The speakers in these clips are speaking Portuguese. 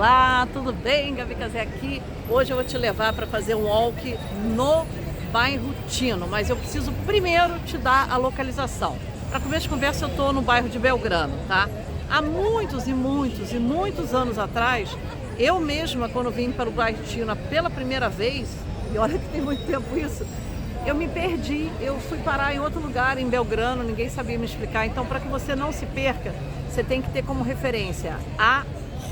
Olá, tudo bem? Gabi Casé aqui. Hoje eu vou te levar para fazer um walk no bairro Tino, mas eu preciso primeiro te dar a localização. Para começo de conversa, eu estou no bairro de Belgrano, tá? Há muitos anos atrás, eu mesma, quando vim para o bairro Tino pela primeira vez, e olha que tem muito tempo isso, eu me perdi, eu fui parar em outro lugar, em Belgrano, ninguém sabia me explicar. Então, para que você não se perca, você tem que ter como referência a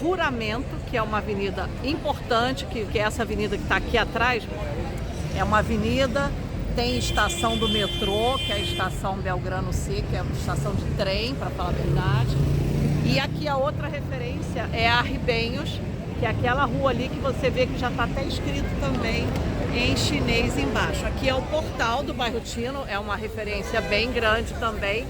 Juramento, que é uma avenida importante, que é essa avenida que está aqui atrás. É uma avenida, tem estação do metrô, que é a estação Belgrano C, que é uma estação de trem, para falar a verdade. E aqui a outra referência é a Ribenhos, que é aquela rua ali que você vê que já está até escrito também em chinês embaixo. Aqui é o portal do bairro Tino, é uma referência bem grande também.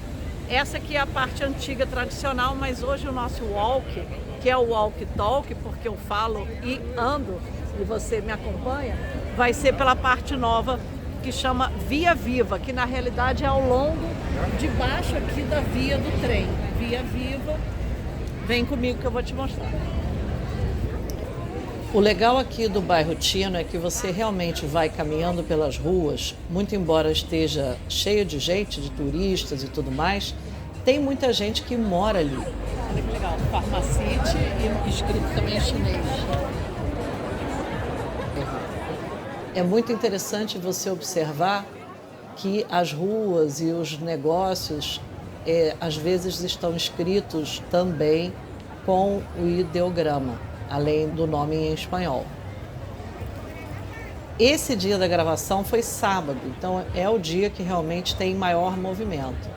Essa aqui é a parte antiga tradicional, mas hoje o nosso walk, que é o walk talk, porque eu falo e ando e você me acompanha, vai ser pela parte nova que chama Via Viva, que na realidade é ao longo de baixo aqui da via do trem. Via Viva, vem comigo que eu vou te mostrar. O legal aqui do bairro Tino é que você realmente vai caminhando pelas ruas, muito embora esteja cheio de gente, de turistas e tudo mais, tem muita gente que mora ali. Olha que legal, Pharmacity e escrito também em chinês. É muito interessante você observar que as ruas e os negócios às vezes estão escritos também com o ideograma, além do nome em espanhol. Esse dia da gravação foi sábado, então é o dia que realmente tem maior movimento.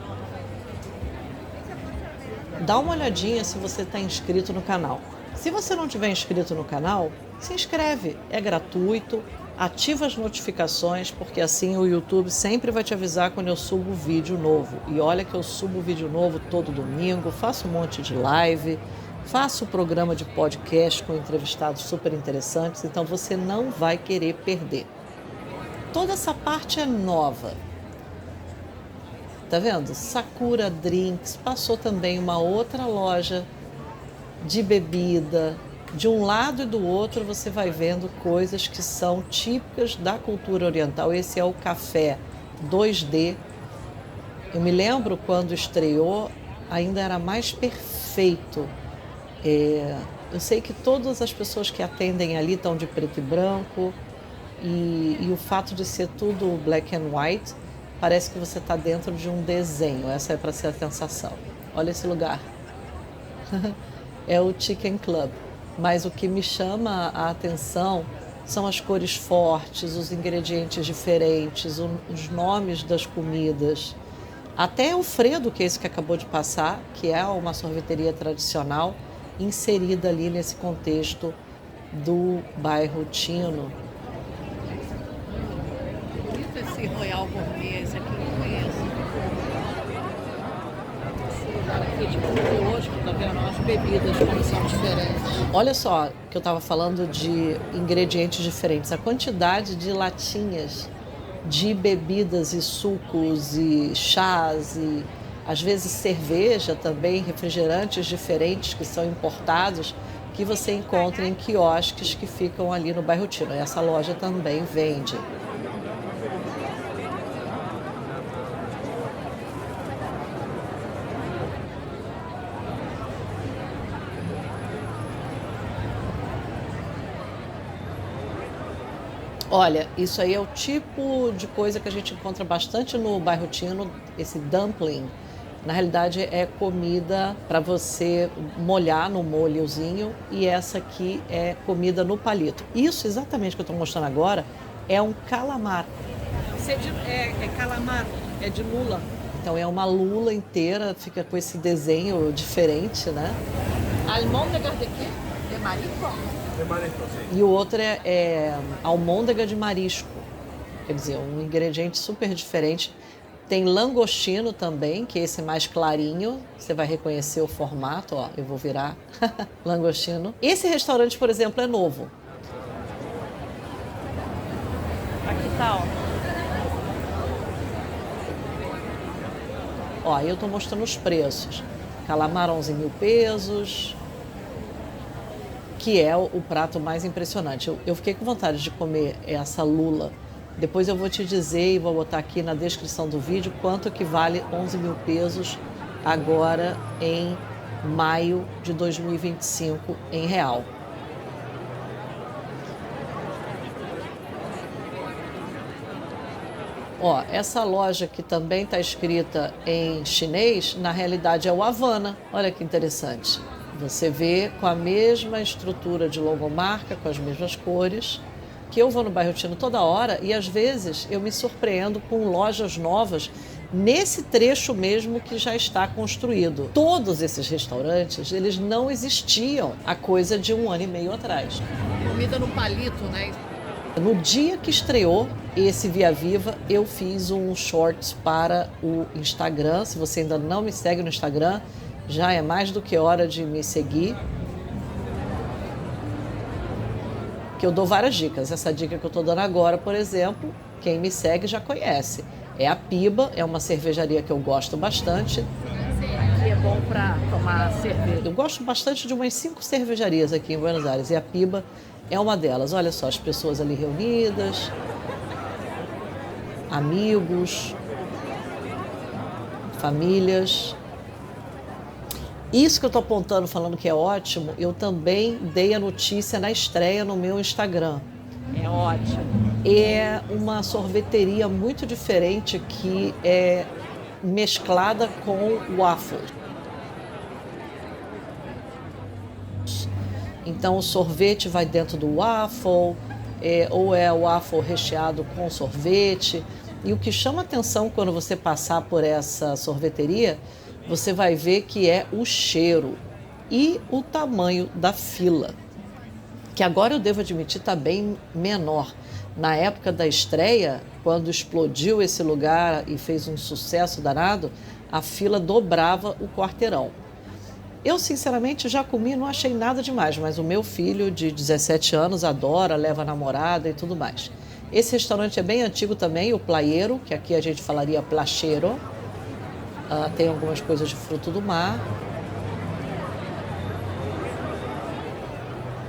Dá uma olhadinha se você está inscrito no canal. Se você não tiver inscrito no canal, se inscreve, é gratuito, ativa as notificações, porque assim o YouTube sempre vai te avisar quando eu subo vídeo novo. E olha que eu subo vídeo novo todo domingo, faço um monte de live, faço programa de podcast com entrevistados super interessantes, então você não vai querer perder. Toda essa parte é nova. Tá vendo? Sakura Drinks, passou também uma outra loja de bebida. De um lado e do outro você vai vendo coisas que são típicas da cultura oriental. Esse é o café 2D. Eu me lembro quando estreou, ainda era mais perfeito. Eu sei que todas as pessoas que atendem ali estão de preto e branco e o fato de ser tudo black and white, parece que você está dentro de um desenho. Essa é para ser a sensação. Olha esse lugar. É o Chicken Club. Mas o que me chama a atenção são as cores fortes, os ingredientes diferentes, os nomes das comidas. Até o Fredo, que é esse que acabou de passar, que é uma sorveteria tradicional, inserida ali nesse contexto do bairro Tino. Bonito esse Royal Gourmet, esse aqui eu não conheço. Esse lugar aqui é tipo zoológico, tá vendo? As bebidas como são diferentes. Olha só que eu estava falando de ingredientes diferentes. A quantidade de latinhas de bebidas e sucos e chás e às vezes cerveja também, refrigerantes diferentes que são importados, que você encontra em quiosques que ficam ali no bairro Tino. Essa loja também vende. Olha, isso aí é o tipo de coisa que a gente encontra bastante no bairro Tino, esse dumpling. Na realidade é comida para você molhar no molhozinho e essa aqui é comida no palito. Isso exatamente que eu estou mostrando agora é um calamar. É calamar, é de lula. Então é uma lula inteira, fica com esse desenho diferente, né? Almôndega de quê? De marisco? De marisco, sim. E o outro é almôndega de marisco. Quer dizer, um ingrediente super diferente. Tem langostino também, que é esse mais clarinho. Você vai reconhecer o formato, ó. Eu vou virar langostino. Esse restaurante, por exemplo, é novo. Aqui tá, ó. Ó, aí eu tô mostrando os preços. Calamar 11 mil pesos. que é o prato mais impressionante. Eu fiquei com vontade de comer essa lula. Depois eu vou te dizer e vou botar aqui na descrição do vídeo quanto que vale 11 mil pesos agora em maio de 2025 em real. Ó, essa loja que também está escrita em chinês, na realidade é o Havana. Olha que interessante. Você vê com a mesma estrutura de logomarca, com as mesmas cores, que eu vou no Bairro Tino toda hora e às vezes eu me surpreendo com lojas novas nesse trecho mesmo que já está construído. Todos esses restaurantes, eles não existiam há coisa de 1 ano e meio atrás. Comida no palito, né? No dia que estreou esse Via Viva, eu fiz um shorts para o Instagram. Se você ainda não me segue no Instagram, já é mais do que hora de me seguir. Que eu dou várias dicas. Essa dica que eu estou dando agora, por exemplo, quem me segue já conhece. É a Piba, é uma cervejaria que eu gosto bastante. Aqui é bom para tomar cerveja. Eu gosto bastante de umas 5 cervejarias aqui em Buenos Aires e a Piba é uma delas. Olha só, as pessoas ali reunidas, amigos, famílias. Isso que eu estou apontando, falando que é ótimo, eu também dei a notícia na estreia no meu Instagram. É ótimo. É uma sorveteria muito diferente que é mesclada com waffle. Então o sorvete vai dentro do waffle, ou é o waffle recheado com sorvete. E o que chama atenção quando você passar por essa sorveteria, você vai ver que é o cheiro e o tamanho da fila, que agora eu devo admitir está bem menor. Na época da estreia, quando explodiu esse lugar e fez um sucesso danado, a fila dobrava o quarteirão. Eu, sinceramente, já comi, não achei nada demais, mas o meu filho de 17 anos adora, leva a namorada e tudo mais. Esse restaurante é bem antigo também, o Playero, que aqui a gente falaria Plachero. Tem algumas coisas de fruto do mar.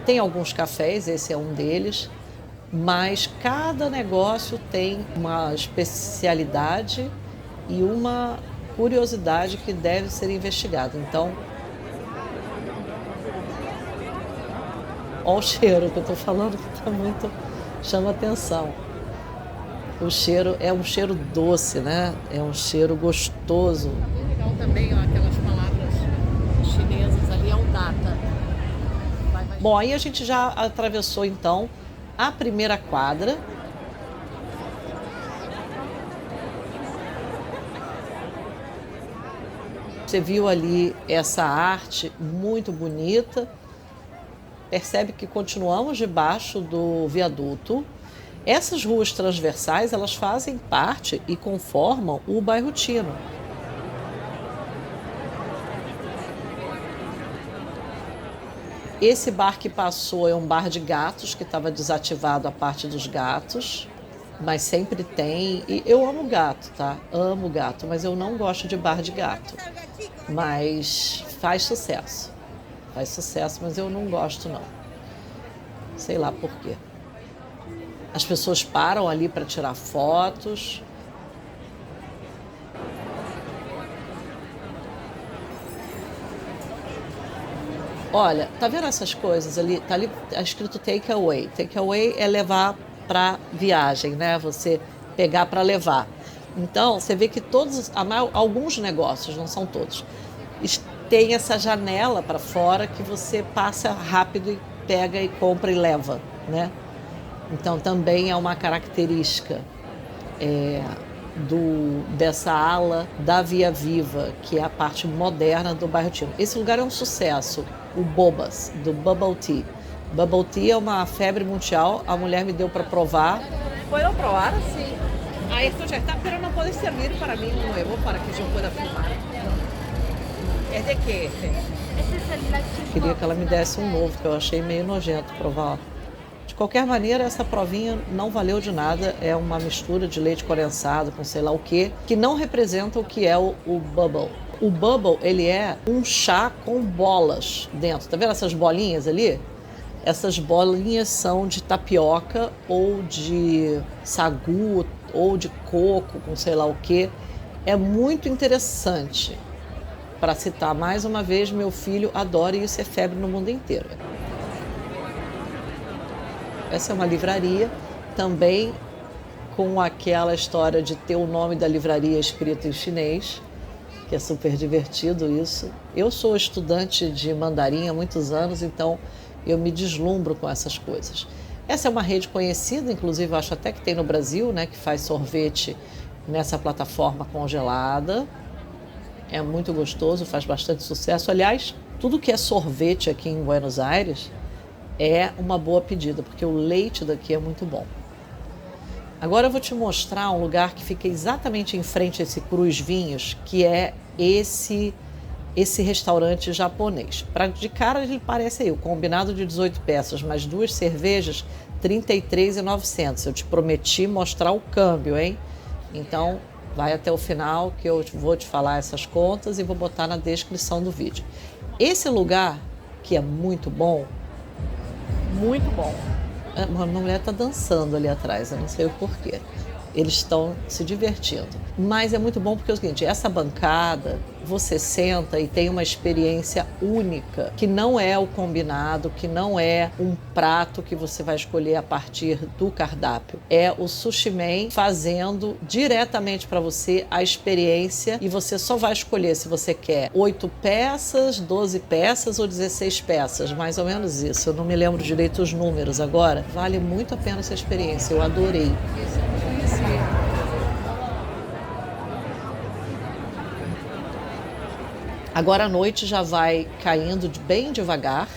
Tem alguns cafés, esse é um deles, mas cada negócio tem uma especialidade e uma curiosidade que deve ser investigada. Então, olha o cheiro que eu estou falando, que está muito... chama atenção. O cheiro é um cheiro doce, né? É um cheiro gostoso. É legal também, ó, aquelas palavras chinesas ali, é o data. Bom, aí a gente já atravessou então a primeira quadra. Você viu ali essa arte muito bonita. Percebe que continuamos debaixo do viaduto. Essas ruas transversais, elas fazem parte e conformam o Bairro Tino. Esse bar que passou é um bar de gatos, que estava desativado a parte dos gatos, mas sempre tem. E eu amo gato, tá? Amo gato, mas eu não gosto de bar de gato. Mas faz sucesso. Faz sucesso, mas eu não gosto, não. Sei lá por quê. As pessoas param ali para tirar fotos. Olha, tá vendo essas coisas ali? Tá ali escrito take away. Take away é levar para viagem, né? Você pegar para levar. Então, você vê que alguns negócios, não são todos, tem essa janela para fora que você passa rápido e pega e compra e leva, né? Então também é uma característica dessa ala da Via Viva, que é a parte moderna do Bairro Tino. Esse lugar é um sucesso, o Bobas, do Bubble Tea. Bubble Tea é uma febre mundial, a mulher me deu para provar. ¿Puedo probar? Sí. Esto ya está, pero no puede servir para mí nuevo para que yo pueda filmar. É de quê? Queria que ela me desse um novo, que eu achei meio nojento provar. De qualquer maneira, essa provinha não valeu de nada. É uma mistura de leite condensado com sei lá o quê, que não representa o que é o Bubble. O Bubble, ele é um chá com bolas dentro. Tá vendo essas bolinhas ali? Essas bolinhas são de tapioca ou de sagu ou de coco, com sei lá o que. É muito interessante. Para citar mais uma vez, meu filho adora e isso é febre no mundo inteiro. Essa é uma livraria também com aquela história de ter o nome da livraria escrito em chinês, que é super divertido isso. Eu sou estudante de mandarim há muitos anos, então eu me deslumbro com essas coisas. Essa é uma rede conhecida, inclusive acho até que tem no Brasil, né, que faz sorvete nessa plataforma congelada. É muito gostoso, faz bastante sucesso. Aliás, tudo que é sorvete aqui em Buenos Aires é uma boa pedida, porque o leite daqui é muito bom. Agora eu vou te mostrar um lugar que fica exatamente em frente a esse Cruz Vinhos, que é esse restaurante japonês. De cara ele parece aí, o combinado de 18 peças, mais 2 cervejas, R$ 33.900. Eu te prometi mostrar o câmbio, hein? Então vai até o final que eu vou te falar essas contas e vou botar na descrição do vídeo. Esse lugar, que é muito bom, uma mulher está dançando ali atrás, eu não sei o porquê. Eles estão se divertindo. Mas é muito bom porque é o seguinte, essa bancada, você senta e tem uma experiência única, que não é o combinado, que não é um prato que você vai escolher a partir do cardápio. É o Sushi Man fazendo diretamente para você a experiência e você só vai escolher se você quer 8 peças, 12 peças ou 16 peças, mais ou menos isso. Eu não me lembro direito os números agora. Vale muito a pena essa experiência, eu adorei. Agora a noite já vai caindo bem devagar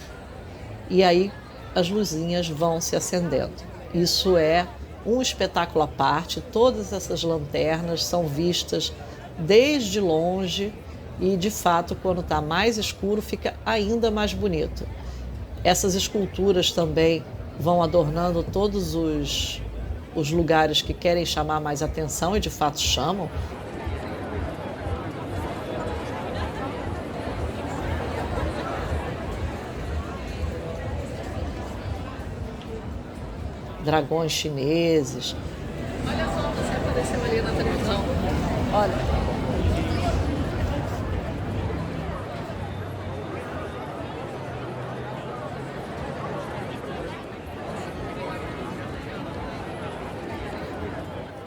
e aí as luzinhas vão se acendendo. Isso é um espetáculo à parte, todas essas lanternas são vistas desde longe e de fato quando está mais escuro fica ainda mais bonito. Essas esculturas também vão adornando todos os lugares que querem chamar mais atenção e de fato chamam. Dragões chineses. Olha só, você apareceu ali na televisão. Olha.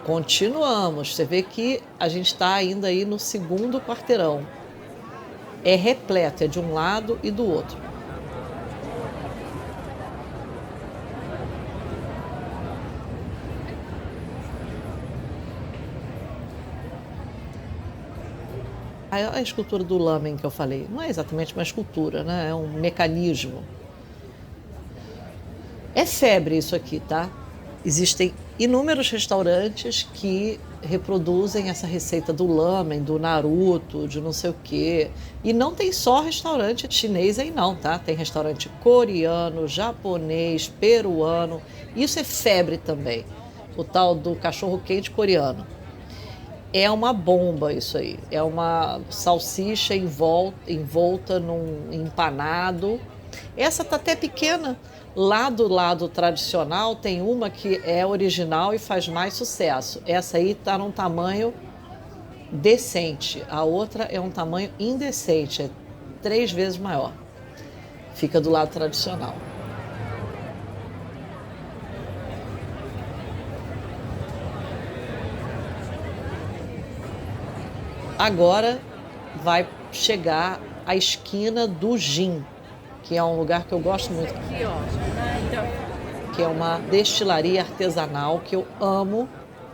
Continuamos. Você vê que a gente está ainda aí no segundo quarteirão. É repleto, é de um lado e do outro. A escultura do lamen que eu falei, não é exatamente uma escultura, né? É um mecanismo. É febre isso aqui, tá? Existem inúmeros restaurantes que reproduzem essa receita do lamen, do Naruto, de não sei o quê. E não tem só restaurante chinês aí não, tá? Tem restaurante coreano, japonês, peruano. Isso é febre também, o tal do cachorro-quente coreano. É uma bomba isso aí, é uma salsicha envolta num empanado. Essa tá até pequena. Lá do lado tradicional tem uma que é original e faz mais sucesso. Essa aí tá num tamanho decente, a outra é um tamanho indecente, é 3 vezes maior. Fica do lado tradicional. Agora vai chegar a esquina do Gin, que é um lugar que eu gosto muito. Aqui, ó, que é uma destilaria artesanal que eu amo.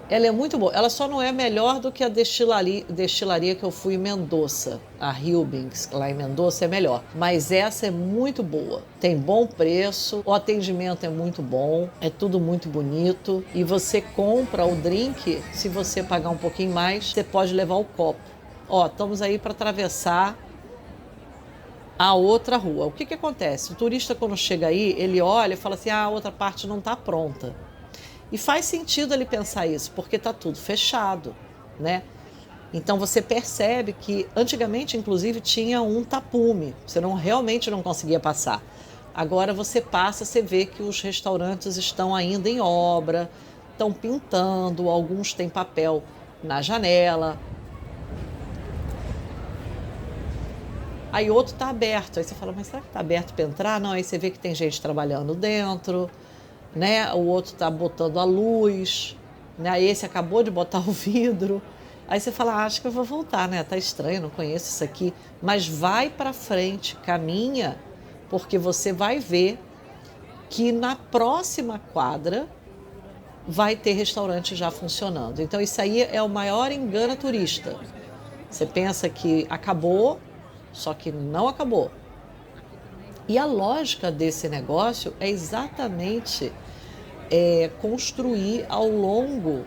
Ela é muito boa. Ela só não é melhor do que a destilaria que eu fui em Mendoza. A Hilbings, lá em Mendoza, é melhor. Mas essa é muito boa. Tem bom preço, o atendimento é muito bom, é tudo muito bonito. E você compra o drink, se você pagar um pouquinho mais, você pode levar o copo. Ó, estamos aí para atravessar a outra rua. O que acontece? O turista, quando chega aí, ele olha e fala assim, a outra parte não está pronta. E faz sentido ele pensar isso, porque está tudo fechado, né? Então você percebe que antigamente, inclusive, tinha um tapume, você realmente não conseguia passar. Agora você passa, você vê que os restaurantes estão ainda em obra, estão pintando, alguns têm papel na janela. Aí outro está aberto, aí você fala, mas será que está aberto para entrar? Não, aí você vê que tem gente trabalhando dentro, né? O outro está botando a luz, né? Esse acabou de botar o vidro. Aí você fala, acho que eu vou voltar, né? Tá estranho, não conheço isso aqui. Mas vai para frente, caminha, porque você vai ver que na próxima quadra vai ter restaurante já funcionando. Então isso aí é o maior engano turista. Você pensa que acabou, só que não acabou. E a lógica desse negócio é exatamente construir ao longo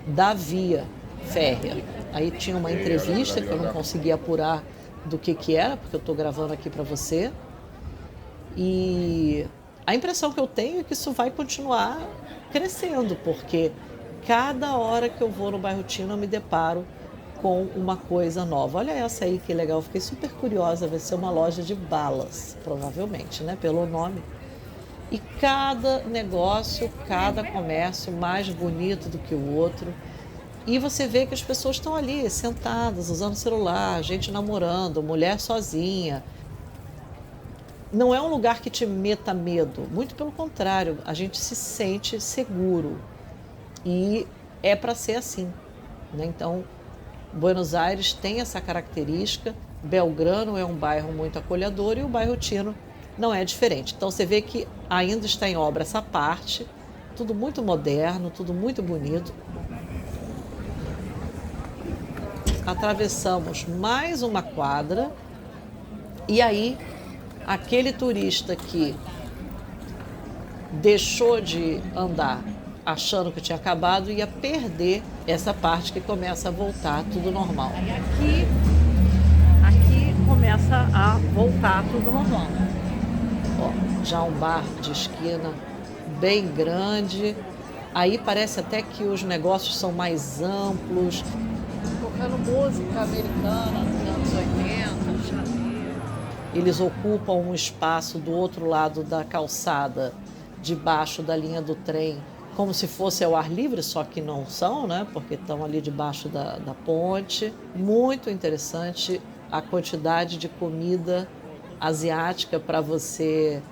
da via férrea. Aí tinha uma entrevista que eu não consegui apurar do que era, porque eu estou gravando aqui para você. E a impressão que eu tenho é que isso vai continuar crescendo, porque cada hora que eu vou no bairro Tino eu me deparo com uma coisa nova. Olha essa aí que legal, fiquei super curiosa, vai ser uma loja de balas, provavelmente, né, pelo nome. E cada negócio, cada comércio mais bonito do que o outro. E você vê que as pessoas estão ali sentadas, usando celular, gente namorando, mulher sozinha. Não é um lugar que te meta medo, muito pelo contrário, a gente se sente seguro. E é para ser assim, né? Então, Buenos Aires tem essa característica, Belgrano é um bairro muito acolhedor e o bairro Tino não é diferente. Então você vê que ainda está em obra essa parte, tudo muito moderno, tudo muito bonito. Atravessamos mais uma quadra e aí aquele turista que deixou de andar achando que tinha acabado ia perder essa parte que começa a voltar tudo normal. E aqui começa a voltar tudo normal. Ó, já um bar de esquina bem grande. Aí parece até que os negócios são mais amplos. Tocando música americana dos anos 80. Eles ocupam um espaço do outro lado da calçada, debaixo da linha do trem, como se fosse ao ar livre, só que não são, né? Porque estão ali debaixo da ponte. Muito interessante a quantidade de comida asiática para você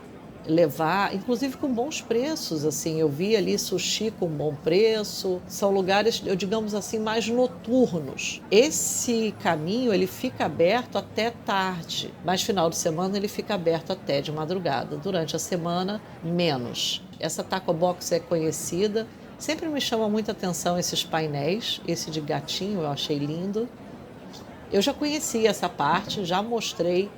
levar, inclusive com bons preços, assim, eu vi ali sushi com bom preço, são lugares, eu digamos assim, mais noturnos. Esse caminho, ele fica aberto até tarde, mas final de semana ele fica aberto até de madrugada, durante a semana, menos. Essa Taco Box é conhecida, sempre me chama muita atenção esses painéis, esse de gatinho eu achei lindo. Eu já conheci essa parte, já mostrei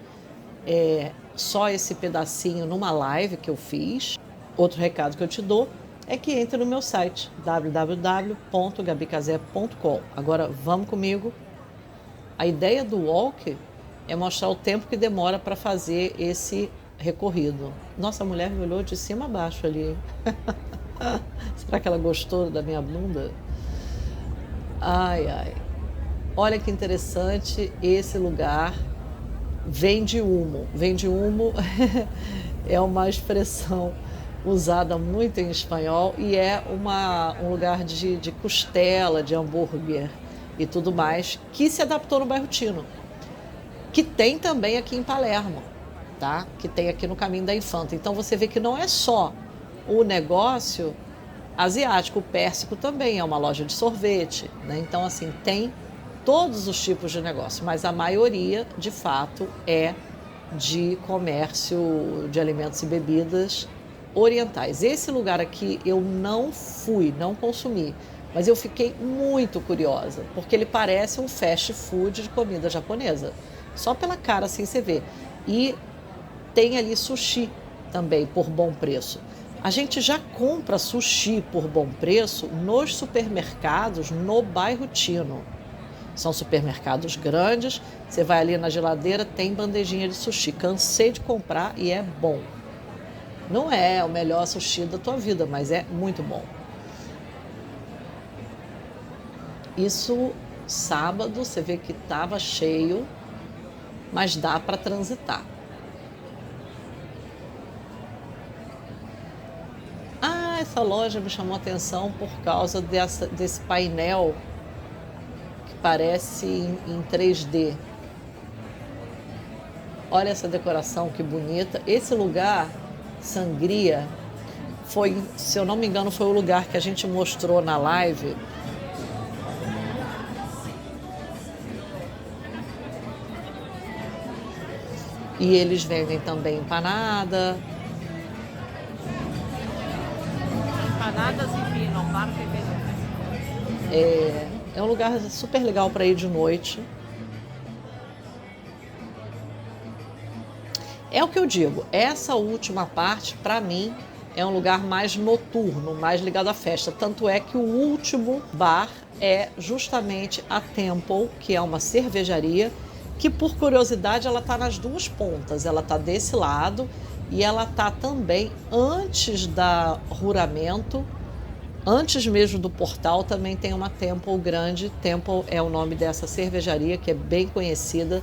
só esse pedacinho numa live que eu fiz. Outro recado que eu te dou é que entre no meu site www.gabicazé.com. Agora vamos comigo. A ideia do walk é mostrar o tempo que demora para fazer esse recorrido. Nossa, a mulher me olhou de cima a baixo ali. Será que ela gostou da minha bunda? Ai, ai. Olha que interessante esse lugar. Vende humo. Vende humo é uma expressão usada muito em espanhol e é um lugar de costela, de hambúrguer e tudo mais, que se adaptou no bairro Tino, que tem também aqui em Palermo, tá? Que tem aqui no Caminho da Infanta. Então você vê que não é só o negócio asiático, o Pérsico também é uma loja de sorvete, né? Então assim, tem todos os tipos de negócio, mas a maioria, de fato, é de comércio de alimentos e bebidas orientais. Esse lugar aqui eu não fui, não consumi, mas eu fiquei muito curiosa, porque ele parece um fast food de comida japonesa. Só pela cara assim você vê. E tem ali sushi também por bom preço. A gente já compra sushi por bom preço nos supermercados no bairro Tino. São supermercados grandes, você vai ali na geladeira, tem bandejinha de sushi. Cansei de comprar e é bom. Não é o melhor sushi da tua vida, mas é muito bom. Isso sábado, você vê que estava cheio, mas dá para transitar. Essa loja me chamou a atenção por causa desse painel que parece em 3D. Olha essa decoração, que bonita. Esse lugar, Sangria, foi, se eu não me engano, foi o lugar que a gente mostrou na live. E eles vendem também empanada. Empanadas e vinho, barco e vinho. É um lugar super legal para ir de noite. É o que eu digo, essa última parte, para mim, é um lugar mais noturno, mais ligado à festa. Tanto é que o último bar é justamente a Temple, que é uma cervejaria, que por curiosidade ela está nas duas pontas. Ela está desse lado e ela está também antes da Juramento, antes mesmo do portal, também tem uma Temple grande. Temple é o nome dessa cervejaria, que é bem conhecida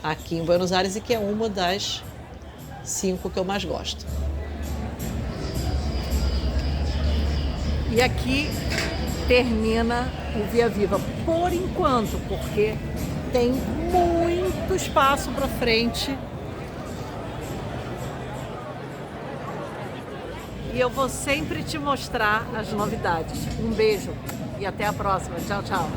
aqui em Buenos Aires e que é uma das 5 que eu mais gosto. E aqui termina o Via Viva, por enquanto, porque tem muito espaço para frente. E eu vou sempre te mostrar as novidades. Um beijo e até a próxima. Tchau, tchau.